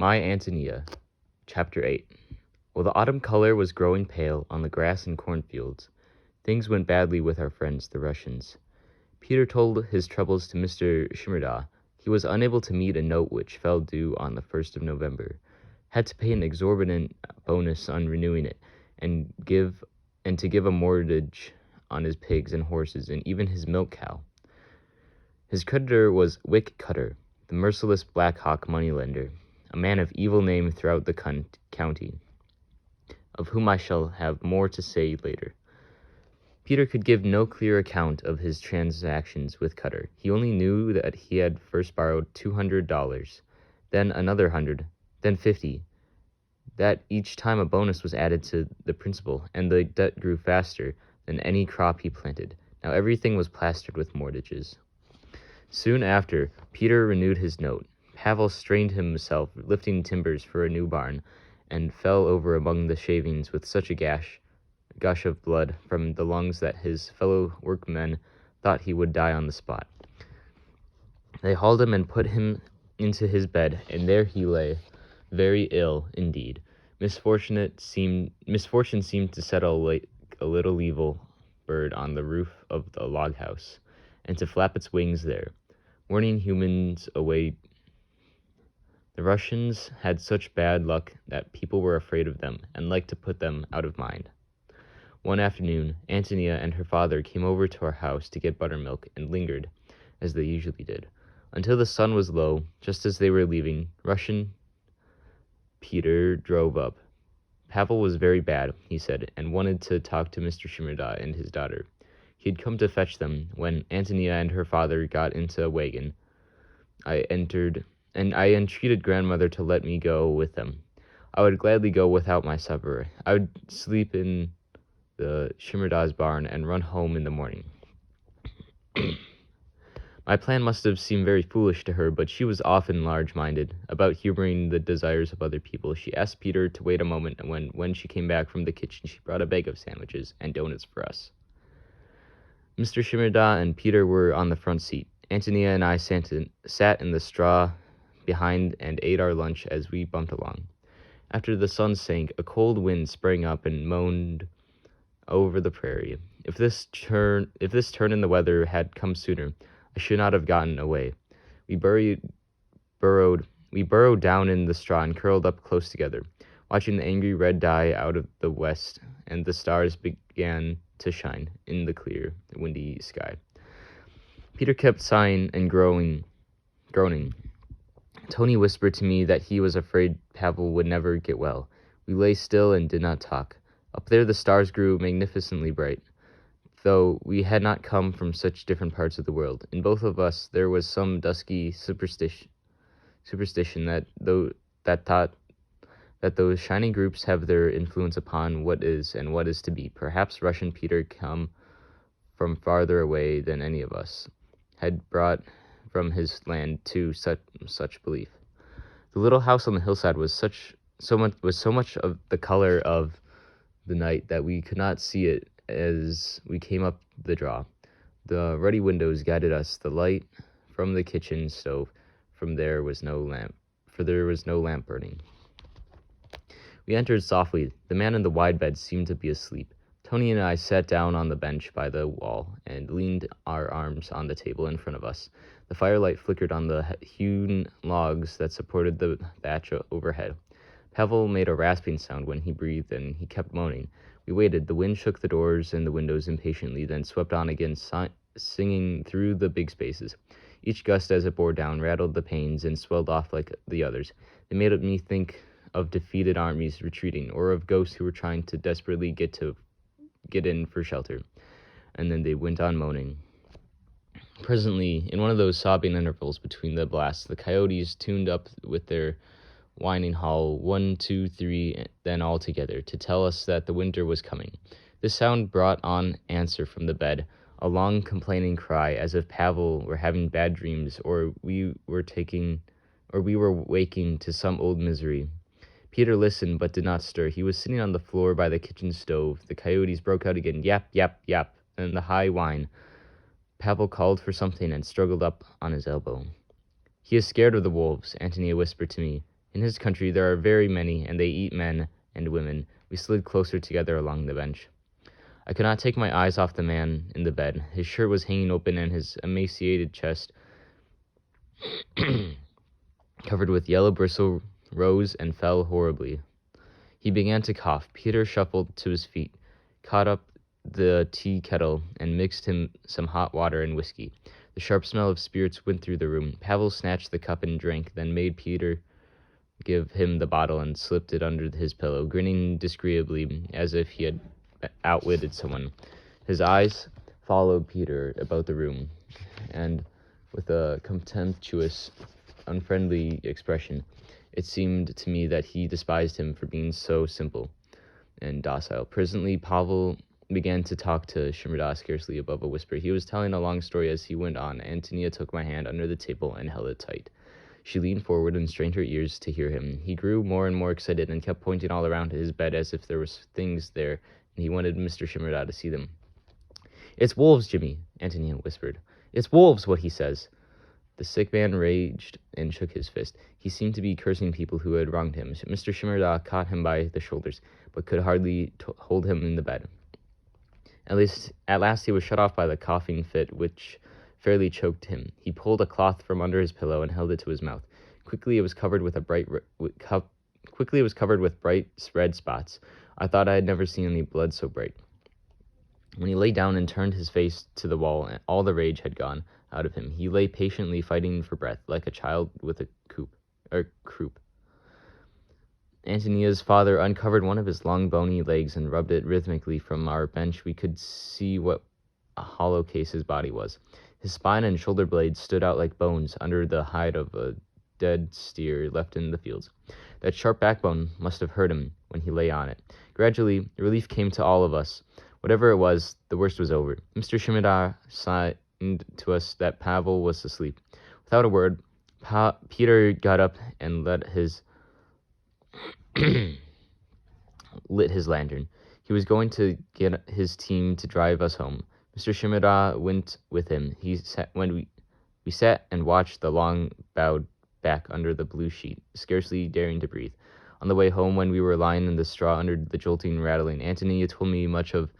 My Antonia, Chapter 8. While the autumn color was growing pale on the grass and cornfields, things went badly with our friends, the Russians. Peter told his troubles to Mr. Shimerda. He was unable to meet a note which fell due on the 1st of November, had to pay an exorbitant bonus on renewing it, and to give a mortgage on his pigs and horses and even his milk cow. His creditor was Wick Cutter, the merciless Black Hawk moneylender, a man of evil name throughout the county, of whom I shall have more to say later. Peter could give no clear account of his transactions with Cutter. He only knew that he had first borrowed $200, then another 100, then 50, that each time a bonus was added to the principal, and the debt grew faster than any crop he planted. Now everything was plastered with mortgages. Soon after, Peter renewed his note. Pavel strained himself lifting timbers for a new barn, and fell over among the shavings with such a gush of blood from the lungs that his fellow workmen thought he would die on the spot. They hauled him and put him into his bed, and there he lay, very ill indeed. Misfortune seemed to settle like a little evil bird on the roof of the log house, and to flap its wings there, warning humans away. The Russians had such bad luck that people were afraid of them and liked to put them out of mind. One afternoon, Antonia and her father came over to our house to get buttermilk and lingered, as they usually did, until the sun was low. Just as they were leaving, Russian Peter drove up. Pavel was very bad, he said, and wanted to talk to Mr. Shimerda and his daughter. He had come to fetch them. When Antonia and her father got into a wagon, I entered, and I entreated grandmother to let me go with them. I would gladly go without my supper. I would sleep in the Shimerda's barn and run home in the morning. My plan must have seemed very foolish to her, but she was often large-minded about humoring the desires of other people. She asked Peter to wait a moment, and when she came back from the kitchen, she brought a bag of sandwiches and donuts for us. Mr. Shimerda and Peter were on the front seat. Antonia and I sat in the straw behind and ate our lunch as we bumped along. After the sun sank, a cold wind sprang up and moaned over the prairie. If this turn in the weather had come sooner, I should not have gotten away. We burrowed down in the straw and curled up close together, watching the angry red die out of the west, and the stars began to shine in the clear, windy sky. Peter kept sighing and groaning. Tony whispered to me that he was afraid Pavel would never get well. We lay still and did not talk. Up there the stars grew magnificently bright, though we had not come from such different parts of the world. In both of us there was some dusky superstition that thought that those shining groups have their influence upon what is and what is to be. Perhaps Russian Peter, come from farther away than any of us, had brought from his land to such belief. The little house on the hillside was so much of the color of the night that we could not see it as we came up the draw. The ruddy windows guided us. The light from the kitchen stove, there was no lamp burning. We entered softly. The man in the wide bed seemed to be asleep. Tony and I sat down on the bench by the wall and leaned our arms on the table in front of us. The firelight flickered on the hewn logs that supported the thatch overhead. Pavel made a rasping sound when he breathed, and he kept moaning. We waited. The wind shook the doors and the windows impatiently, then swept on again, singing through the big spaces. Each gust as it bore down rattled the panes and swelled off like the others. They made me think of defeated armies retreating, or of ghosts who were trying to desperately get in for shelter. And then they went on moaning. Presently, in one of those sobbing intervals between the blasts, the coyotes tuned up with their whining howl, 1, 2, 3, then all together, to tell us that the winter was coming. This sound brought on answer from the bed, a long complaining cry, as if Pavel were having bad dreams, or we were waking to some old misery. Peter listened, but did not stir. He was sitting on the floor by the kitchen stove. The coyotes broke out again, yap, yap, yap, and the high whine. Pavel called for something and struggled up on his elbow. "He is scared of the wolves," Antonia whispered to me. In his country there are very many, and they eat men and women. We slid closer together along the bench. I could not take my eyes off the man in the bed. His shirt was hanging open, and his emaciated chest, covered with yellow bristle, rose and fell horribly. He began to cough. Peter shuffled to his feet, caught up the tea kettle, and mixed him some hot water and whiskey. The sharp smell of spirits went through the room. Pavel snatched the cup and drank, then made Peter give him the bottle and slipped it under his pillow, grinning disagreeably as if he had outwitted someone. His eyes followed Peter about the room, and with a contemptuous, unfriendly expression, it seemed to me that he despised him for being so simple and docile. Presently, Pavel began to talk to Shimurda scarcely above a whisper. He was telling a long story as he went on. Antonia took my hand under the table and held it tight. She leaned forward and strained her ears to hear him. He grew more and more excited and kept pointing all around his bed as if there were things there, and he wanted Mr. Shimurda to see them. "It's wolves, Jimmy," Antonia whispered. "It's wolves, what he says." The sick man raged and shook his fist. He seemed to be cursing people who had wronged him. Mr. Shimurda caught him by the shoulders, but could hardly hold him in the bed. At last he was shut off by the coughing fit, which fairly choked him. He pulled a cloth from under his pillow and held it to his mouth. Quickly it was covered with bright red spots. I thought I had never seen any blood so bright. When he lay down and turned his face to the wall, all the rage had gone out of him. He lay patiently fighting for breath, like a child with a croup. Antonia's father uncovered one of his long bony legs and rubbed it rhythmically. From our bench we could see what a hollow case his body was. His spine and shoulder blades stood out like bones under the hide of a dead steer left in the fields. That sharp backbone must have hurt him when he lay on it. Gradually, relief came to all of us. Whatever it was, the worst was over. Mr. Shimurda signed to us that Pavel was asleep. Without a word, Peter got up and lit his lantern. He was going to get his team to drive us home. Mr. Shimurda went with him. We sat and watched the long bowed back under the blue sheet, scarcely daring to breathe. On the way home, when we were lying in the straw under the jolting rattling, Antonia told me much of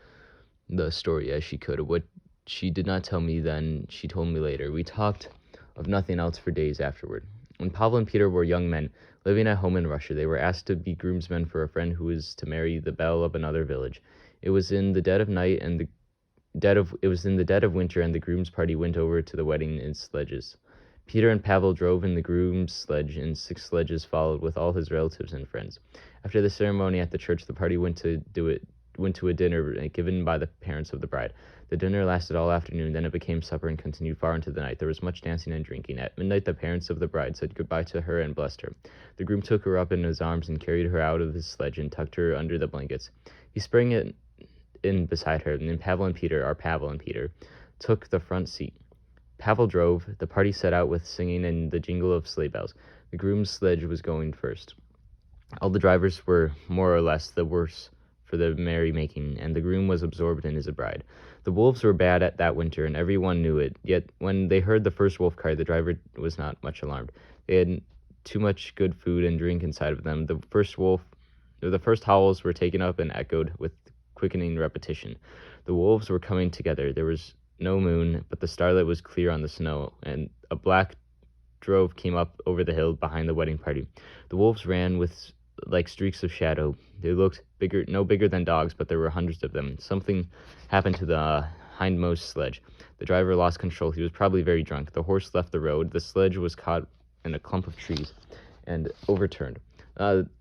the story as she could. What she did not tell me then, she told me later. We talked of nothing else for days afterward. When Pavel and Peter were young men, living at home in Russia, they were asked to be groomsmen for a friend who was to marry the belle of another village. It was in the dead of night and it was in the dead of winter, and the groom's party went over to the wedding in sledges. Peter and Pavel drove in the groom's sledge, and 6 sledges followed with all his relatives and friends. After the ceremony at the church, the party went to a dinner given by the parents of the bride. The dinner lasted all afternoon, then it became supper and continued far into the night. There was much dancing and drinking. At midnight, the parents of the bride said goodbye to her and blessed her. The groom took her up in his arms and carried her out of his sledge and tucked her under the blankets. He sprang in beside her, and then Pavel and Peter, took the front seat. Pavel drove. The party set out with singing and the jingle of sleigh bells. The groom's sledge was going first. All the drivers were more or less the worse for the merrymaking, and the groom was absorbed in his bride. The wolves were bad at that winter, and everyone knew it. Yet when they heard the first wolf cry, the driver was not much alarmed. They had too much good food and drink inside of them. The first howls were taken up and echoed with quickening repetition. The wolves were coming together. There was no moon, but the starlight was clear on the snow, and a black drove came up over the hill behind the wedding party. The wolves ran like streaks of shadow. They looked no bigger than dogs, but there were hundreds of them. Something happened to the hindmost sledge. The driver lost control. He was probably very drunk. The horse left the road. The sledge was caught in a clump of trees and overturned.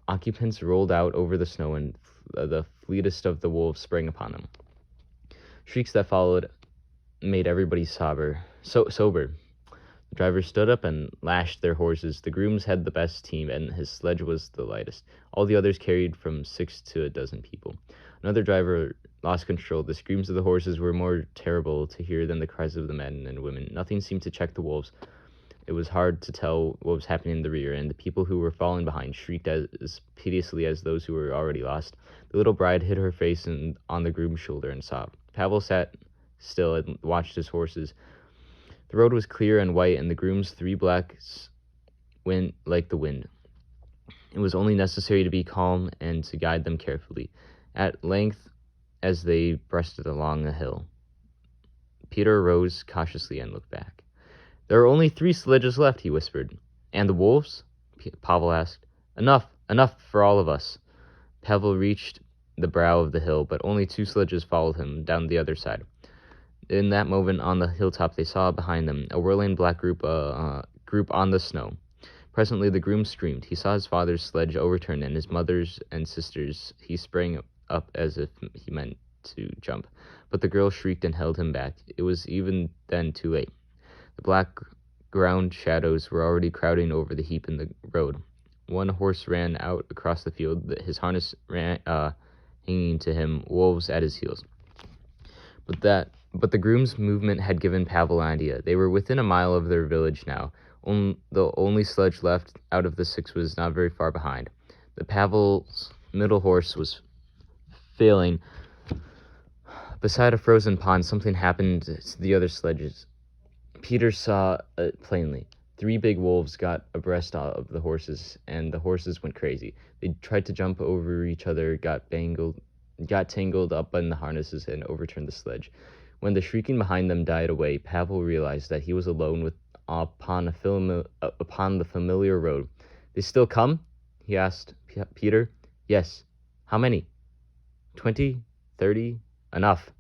Occupants rolled out over the snow, and the fleetest of the wolves sprang upon them. Shrieks that followed made everybody sober. The drivers stood up and lashed their horses. The grooms had the best team, and his sledge was the lightest. All the others carried from 6 to a dozen people. Another driver lost control. The screams of the horses were more terrible to hear than the cries of the men and women. Nothing seemed to check the wolves. It was hard to tell what was happening in the rear, and the people who were falling behind shrieked as piteously as those who were already lost. The little bride hid her face on the groom's shoulder and sobbed. Pavel sat still and watched his horses. The road was clear and white, and the groom's 3 blacks went like the wind. It was only necessary to be calm and to guide them carefully. At length, as they breasted along a hill, Peter rose cautiously and looked back. "There are only 3 sledges left," he whispered. "And the wolves?" Pavel asked. Enough for all of us." Pavel reached the brow of the hill, but only 2 sledges followed him down the other side. In that moment, on the hilltop, they saw behind them a whirling black group on the snow. Presently, the groom screamed. He saw his father's sledge overturn, and his mother's and sister's. He sprang up as if he meant to jump, but the girl shrieked and held him back. It was even then too late. The black ground shadows were already crowding over the heap in the road. One horse ran out across the field, his harness hanging to him, wolves at his heels. But the groom's movement had given Pavel an idea. They were within a mile of their village now. The only sledge left out of the 6 was not very far behind. The Pavel's middle horse was failing. Beside a frozen pond, something happened to the other sledges. Peter saw it plainly. 3 big wolves got abreast of the horses, and the horses went crazy. They tried to jump over each other, got tangled up in the harnesses, and overturned the sledge. When the shrieking behind them died away, Pavel realized that he was alone upon the familiar road. "They still come?" he asked Peter. "Yes." "How many?" 20, 30, enough.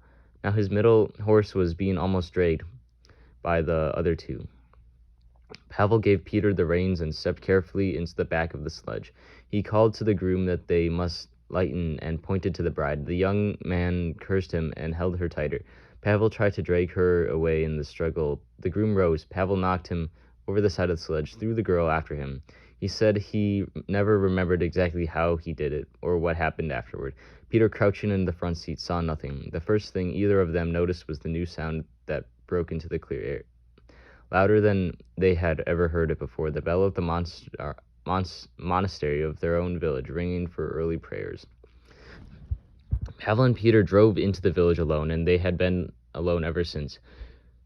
Now his middle horse was being almost dragged by the other 2. Pavel gave Peter the reins and stepped carefully into the back of the sledge. He called to the groom that they must lighten and pointed to the bride. The young man cursed him and held her tighter. Pavel tried to drag her away in the struggle. The groom rose. Pavel knocked him over the side of the sledge, threw the girl after him. He said he never remembered exactly how he did it or what happened afterward. Peter, crouching in the front seat, saw nothing. The first thing either of them noticed was the new sound that broke into the clear air. Louder than they had ever heard it before, the bell of the monastery of their own village, ringing for early prayers. Pavel and Peter drove into the village alone, and they had been alone ever since.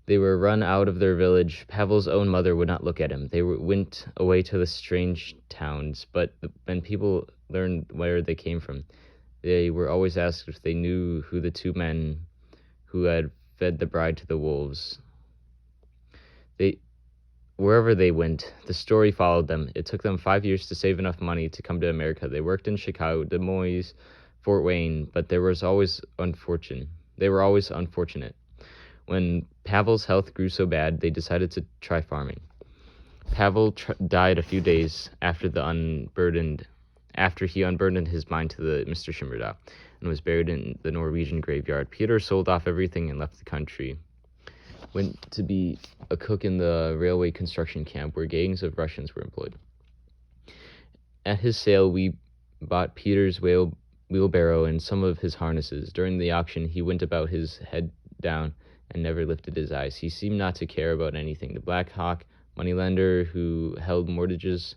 They were run out of their village. Pavel's own mother would not look at him. They went away to the strange towns, but when people learned where they came from, they were always asked if they knew who the 2 men who had fed the bride to the wolves. Wherever they went, the story followed them. It took them 5 years to save enough money to come to America. They worked in Chicago, Des Moines, Fort Wayne, but they were always unfortunate. When Pavel's health grew so bad, they decided to try farming. Pavel died a few days after he unburdened his mind to the Mr. Shimerda and was buried in the Norwegian graveyard. Peter sold off everything and left the country. Went to be a cook in the railway construction camp where gangs of Russians were employed. At his sale, we bought Peter's wheelbarrow and some of his harnesses. During the auction, he went about his head down and never lifted his eyes. He seemed not to care about anything. The Black Hawk moneylender who held mortgages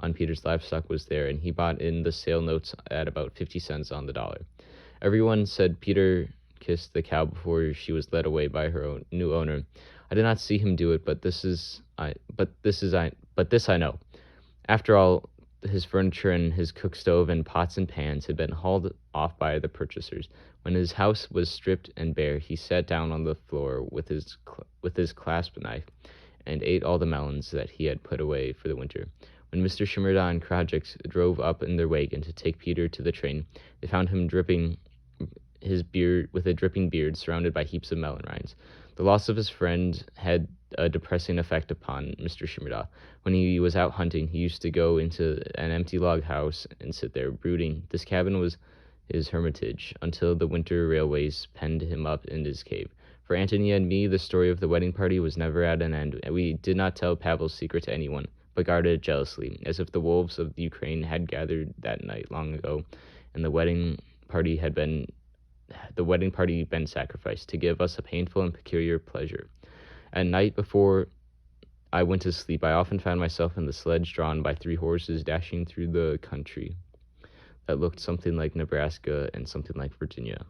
on Peter's livestock was there, and he bought in the sale notes at about 50 cents on the dollar. Everyone said Peter kissed the cow before she was led away by her new owner. I did not see him do it, but this I know. After all, his furniture and his cook stove and pots and pans had been hauled off by the purchasers. When his house was stripped and bare, he sat down on the floor with his clasp knife and ate all the melons that he had put away for the winter. When Mr. Shimerda and Krajix drove up in their wagon to take Peter to the train, they found him with a dripping beard, surrounded by heaps of melon rinds. The loss of his friend had a depressing effect upon Mr. Shimerda. When he was out hunting, he used to go into an empty log house and sit there, brooding. This cabin was his hermitage, until the winter railways penned him up in his cave. For Antony and me, the story of the wedding party was never at an end. We did not tell Pavel's secret to anyone, but guarded it jealously, as if the wolves of the Ukraine had gathered that night long ago, and the wedding party been sacrificed to give us a painful and peculiar pleasure. At night, before I went to sleep, I often found myself in the sledge drawn by 3 horses dashing through the country that looked something like Nebraska and something like Virginia.